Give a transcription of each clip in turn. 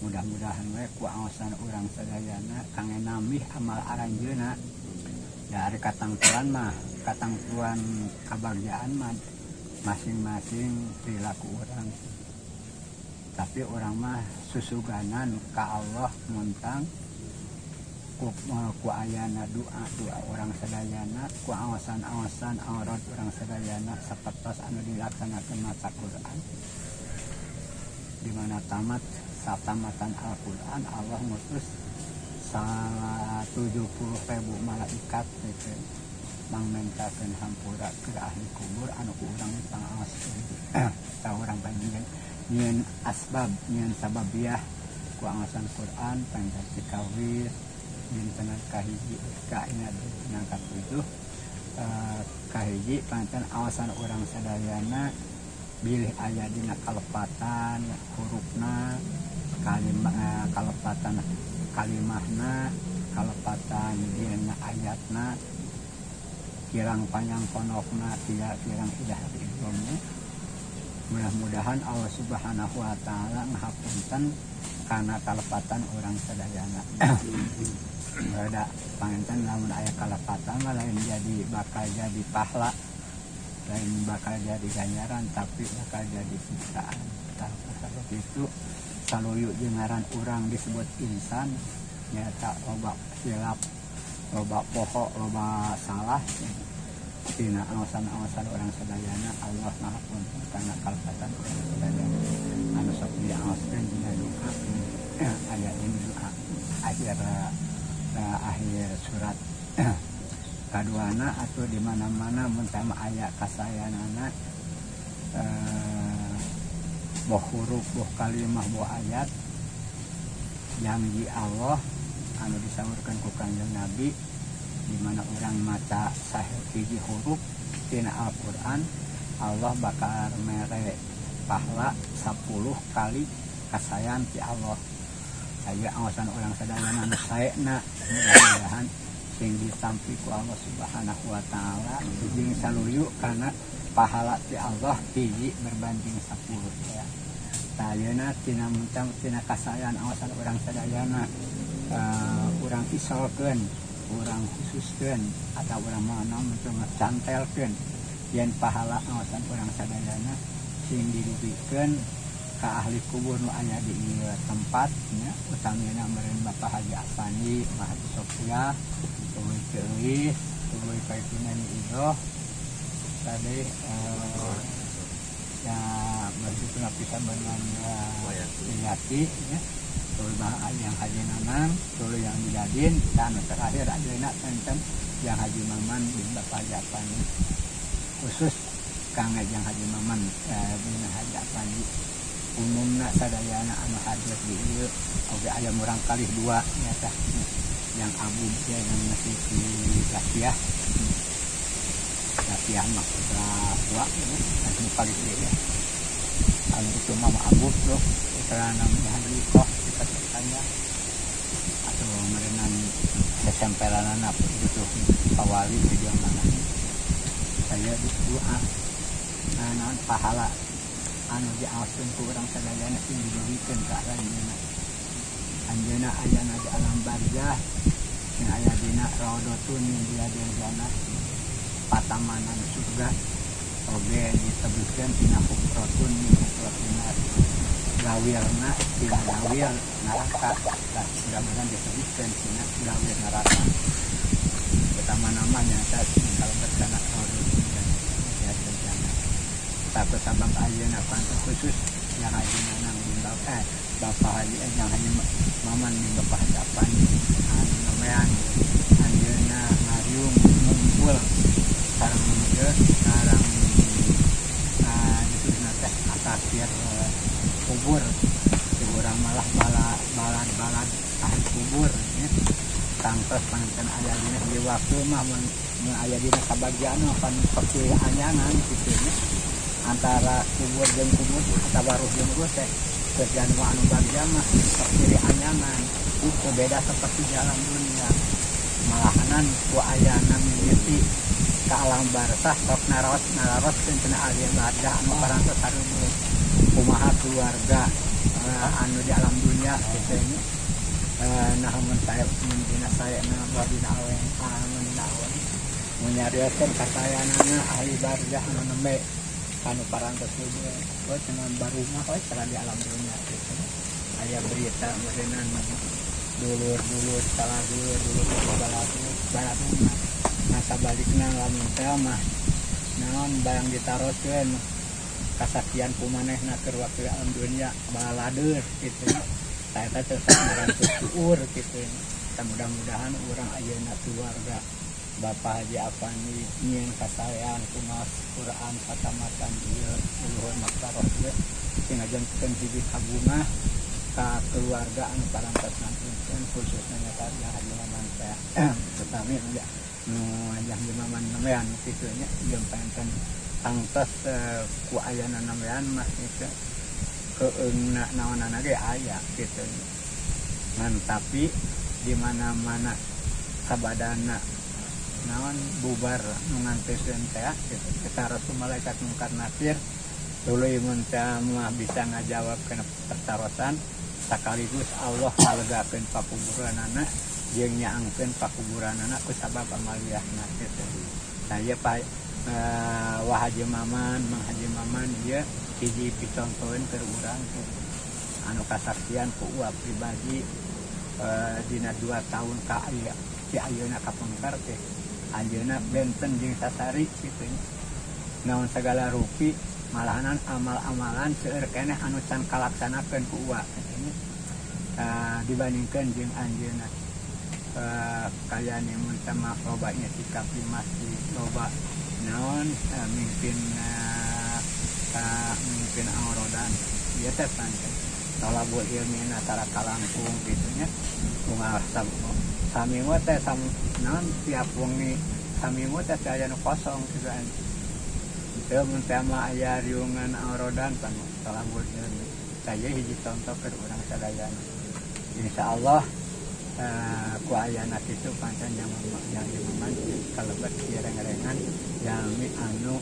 mudah-mudahan we ku aosan urang sadayana kangge nambih amal aranjeuna dari katangtuan mah katangtuan kabagjaan mah masing-masing perilaku orang tapi orang mah susuganan ka Allah muntang ku ayana doa orang sadayana ku awasan aurat orang sadayana sapertos anu dilaksanakeun maca Quran di mana tamat satamatan Al-Quran Allah ngutus 70.000 malaikat gitu mangmentakeun hampura ke ahli kubur anu ku urang pangaoskeun ta urang panjenengan nyeun asbab nyeun sababiah ku awasan Quran panjat dikawis dinten kahiji ka ina dina katujuh kahiji pancen awasan urang sadayana bilih aya dina kalepatan hurufna kalepatan kalimahna kalepatan dina ayatna kirang panjang ponokna kirang idah ilmunya mudah-mudahan Allah Subhanahu wa taala ngahapunten kana kalepatan orang sadayana ada panganten lamun aya kalepatan lain jadi bakal jadi pahala lain bakal jadi ganjaran tapi bakal jadi siksaan seperti itu saluyu jeung ngaran urang disebut insan nyata loba silap loba poho loba salah tina awasan-awasan orang sadayana Allah ngahapunten kana kalepatan orang sadayana anu sok diaoskeun dina doa aya ini doa akhir surat kaduana atau di mana-mana mun sama aya kasayanana boh huruf boh kalimah boh ayat janji Allah anu disaurkeun ku Kanjeng Nabi di mana orang maca sahiji huruf tina Al-Qur'an Allah bakal mere pahala 10 kali kasayan ti Allah. Aya awasan orang sadayana anu saena mudah-mudahan sing ditampi ku Allah Subhanahu wa taala jeung saluyu kana pahala ti Allah hiji berbanding 10 ya. Tayana tina muntang tina kasayan awasan orang sadayana urang isolkeun, urang khususkeun atau urang mana muntang cantelkeun yen pahala awasan orang sadayana sing dirubikeun ka ahli kubur nu aya di tempat nya utamina meureun Bapak Haji Afandi, Haji Sofia, tuluy teulis, tuluy kaituna ni idoh tadi ya begitu lapisan dengan Yati ya tuluy yang Haji Nanang, tuluy yang Dijadin dan terakhir ajeuna tenten yang Haji Maman bin Bapak Haji Afandi khusus kang yang Haji Maman bin Haji Afandi umumna sadayana anu hadir di ieu oge aya murang kalih 2 nyata yang abu teh yang masih di Lapiah mah tua anu kalih dia anu itu mah abu tuh karena namanya hadir kok kita tanya atau merenang kesempelanana itu awali video mana saya doa nah pahala anu diaoskeun ku urang sadayana sing dibagikeun ka aranjeunna. Anjeunna ayana di alam barzah sing aya dina raudhatun min riyadil jannah patamanan surga oge disebutkeun tina hufratun min hufratin nar gawirna tina gawir neraka tah mudah-mudahan disebutkeun tina gawir neraka pertama namanya teh kalau bersana raudhatun min riyadil jannah takut sabab ayeuna pantu khusus yang Haji Nanang bin Bapak Haji yang Haji Maman bin Bapak Haji Afandi anu namean ayeuna ngariung ngumpul sareng ieu sareng disebutna teh asasir kubur di urang malah balad ahli kubur nya tangtos pancen aya dina ieu waktu mah mun aya dina kabagian pan seperti anyangan kitu nya antara kubur dan kubur atau baruh jeung kubur teh kerjaan anu bagja mah seperti anyangan itu beda seperti jalan dunia malahanan ku ayana mimiti ka alam barzah sok naros teu alia barzah anu parantos hareum kumaha keluarga anu di alam dunia dunia gitu nya. Nah mun saya mun dina saya na badina awen mun dina awen mun nyarioskeun kakayanana ahli barjah anu nembe kanu parantos ieu we cenah barumah we cara di alam dunia gitu. Aya berita meureunna dulur-dulur salah dulur baladuna nah sabalikna lamun teh mah naon barang ditaroskeun kasaktian kumanehna keur waktu alam dunia balader gitu. Saya teh merantus uur gitu. Mudah-mudahan urang ayeuna keluarga Bapak Haji Afandi nyieun kasayan kumaha Quran katamatan ieu uluhur maktaroh ge sing ngajenkeun hiji kabungah ka keluarga anu parantos nangtung khususnya nyata Haji Maman teh utami ya nu Haji Maman namean kitu nya jeung panten tangtos ku ayana namean mah kitu keungna naonana ge aya kitu. Ngan tapi di mana-mana sabadana naon bubar nu nganteuskeun teh kitu. Kita Rasul malaikat mungkar nakir tuluy mun teh mah bisa ngajawabkeun pertarosan sakaligus Allah ngalegakeun pakuburanana jeung nyaangkeun pakuburanana ku sabab amaliyahna kitu. Saya Pak Wah Haji Maman, Mang Haji Maman ieu hiji picontoheun keur urang anu kasaktian ku uap pribadi dina 2 tahun ka aya ti ayeuna kapengker teh ayeuna benten jeung sasari kitu naon sagala rupi malahan amal-amalan seueur keneh anu can kalaksanakeun ku uap dibandingkeun jeung anjeunna kayane mun sama lobanya sikap di masjid loba naon mimpin aurodan ieu teh pancen talabul ilmina tara kalangkung kitu nya kumaha samimu teh naon tiap wengi samimu teh aya nu kosong juga teu mun teh mah aya riungan aurodan pan talabul ilmi saya hiji contoh keur urang sadayana insyaallah ku ayana kitu pancen yang Maman kalebet kireng-rengan jami anu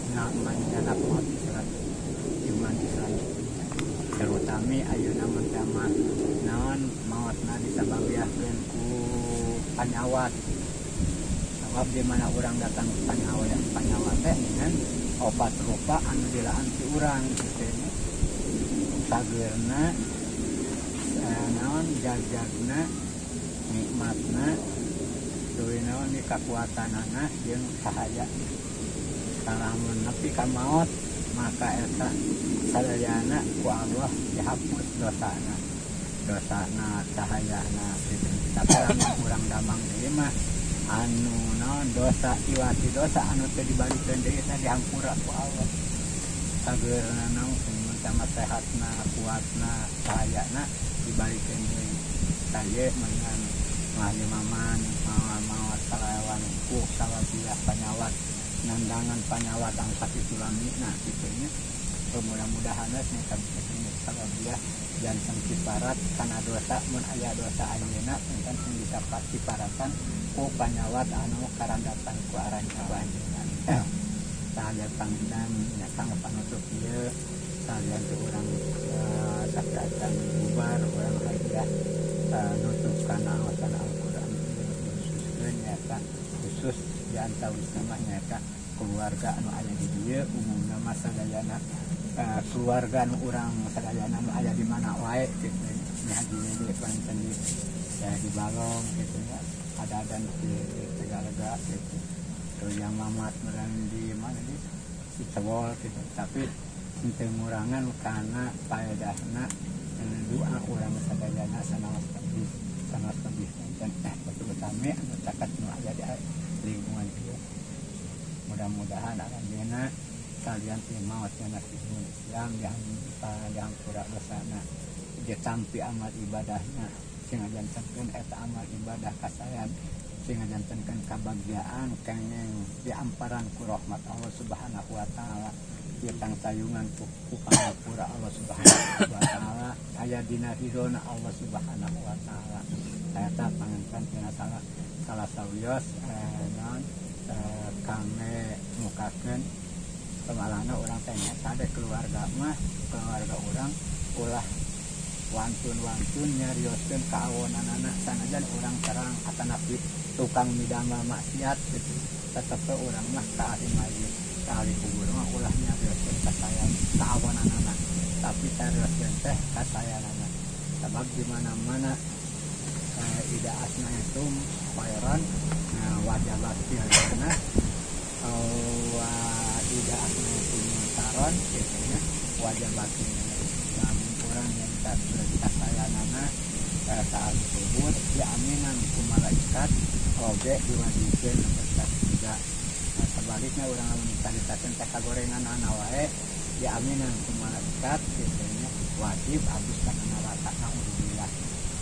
namanya nakmat Islam iman Islam terutami ayeuna mah teh naon maotna disabagiahkeun ku panyawat sebab di mana urang datang panyawat teh dengan obat rupa anu dilaan ti urang kitu sageurna naon jajagna nikmatna tuluy naon di kakuatanana jeung sahaya salamun nepi ka maot maka eta sadayana ku Allah dihapus dosana sahayana tapi lamun urang damang deui mah anu naon dosa iwati dosa anu teu dibalikeun deui teh dihampura ku Allah sageurna naon sama sehatna kuatna sahayana dibalikeun deui saya mengan Haji Maman mau salawan ku sawabiah panyawat nandangan panyawat anu sakitulamina kitunya mudah-mudahan nya kabeh sawabiah dan sangkiparat kana dosa mun aya dosa ayeuna engkan sing bisa kiparatan ku panyawat anu karandatan ku aran kabanjuran saha pangdan nya kang panutup ieu salian tu urang sakatan bubar urang hadiah nutup kana awasan Al-Qur'an khususkeun nyata khusus di antawis nama nyata keluarga anu aya di dieu umumna mah sadayana keluarga anu urang sadayana anu aya di mana wae kitu nya di pancen di Balong kitu nya ada di Tegalega kitu terus yang mamat meureun di mana di Cebol kitu tapi henteu ngurangan kana paedahna doa urang sadayana sanaos lebih dan betul utami anu caket nu aya di lingkungan ieu mudah-mudahan ayeuna kalian maot cenah Islam yang pura dosana ditampi amal ibadahna sing ngajantenkeun eta amal ibadah kasayan sing ngajantenkeun kabagjaan kengeng diamparan ku rahmat Allah Subhanahu wa taala tang sayungan ku pangapura Allah Subhanahu wa taala aya dina ridona Allah Subhanahu wa taala eta panganten tina salah sawios naon kami mukakeun pemalana urang teh nya sade keluarga mah keluarga urang ulah wantun nyarioskeun kaawonan-na sanajan urang sareng atanapi tukang midamel maksiat gitu. Tetep urang mah ka ahli mayit, ka ahli kubur mah ulah nyarioskeun kasayan kaawonan-na. Tapi nyarioskeun teh kasayanana. Sebab di mana-mana ida asna itu khairan wajabat fi'lana wa ida asna itu munkaran gitu nya wajabat dan orang yang tak kasayanana saat kubur diaminan ku malaikat oge diwajibkeun berkat juga. Sebaliknya orang anu caritakeun teh kagorengan ana wae diaminan ku malaikat gitu nya wajib abis kana neraka naudzubillah.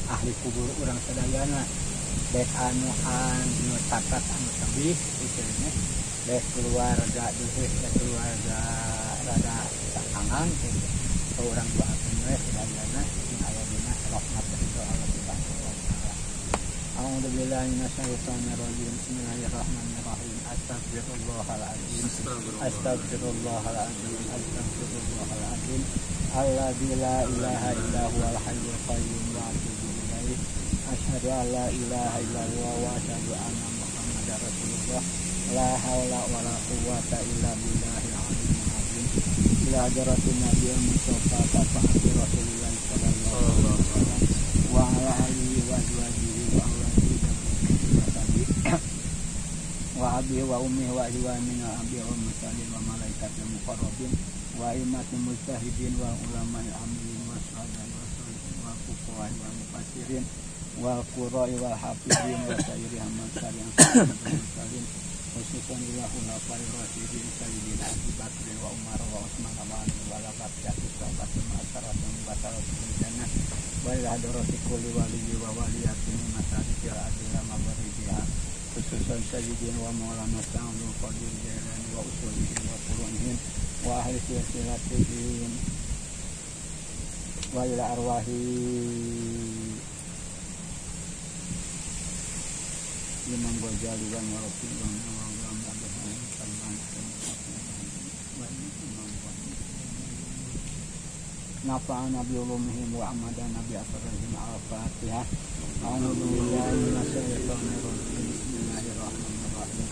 Ahli kubur orang sadayana dek anu takat anu tebih gitu nya dek keluarga duhih dek keluarga rada sakangan gitu. Orang doakeun we sadayana sing aya dina rahmat ridho Allah Subhanahu wa taala. A'udzubillahi minasyaitonir rajim. Bismillahirrahmanirrahim. Astaghfirullahaladzim. Astaghfirullahaladzim. Astaghfirullahaladzim. Alladzi la ilaha illa huwal hayyul qayyum wa atubu ilaih. Asyhadu an la ilaha illallah wa asyhadu anna Muhammadar Rasulullah. La haula wala quwwata illa billahil aliyyil azim. Ila hadratin nabiyil mustafa fa'ati Rasulillah sallallahu alaihi wasallam wa ala alihi wa azwajihi wa awladihi wa abi wa ummi wa ihwanin wa abi wa musallin wa malaikatil muqarrabin wa imatul mujtahidin wa ulama'il amilin wa syuhada'i wa sholihin wa fuqaha'i wa mufassirin wal qurra'i wal hafidin wa sayyidi hamad syari'an salin khususan ilahul afai rasyidin sayyidina Abi Bakr wa Umar wa Utsman wa Ali wa labaqiyatu sahabatul ma'asaratul basaratul jannah wa ila hadrati kulli waliyyi wa waliyatin masarikil adila maghribiha khususan sayyidina wa maulana Sa'dul Qadir Jailani wa usulihin wa furu'ihim wa ahli silsilatihim wa ila arwahi Imam Ghazali wa Rasulullah nafa'ana bi ulumihim wa amadana bi asrarihim al-Fatihah. A'udzu billahi minasyaitonir rajim. Bismillahirrahmanirrahim.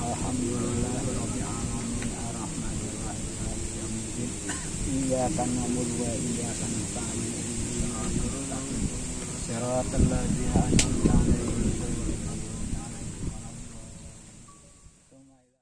Alhamdulillahi rabbil alamin arrahmanir rahim maliki yaumiddin. Iyyaka na'budu wa iyyaka nasta'in. Shiratal ladzina an'amta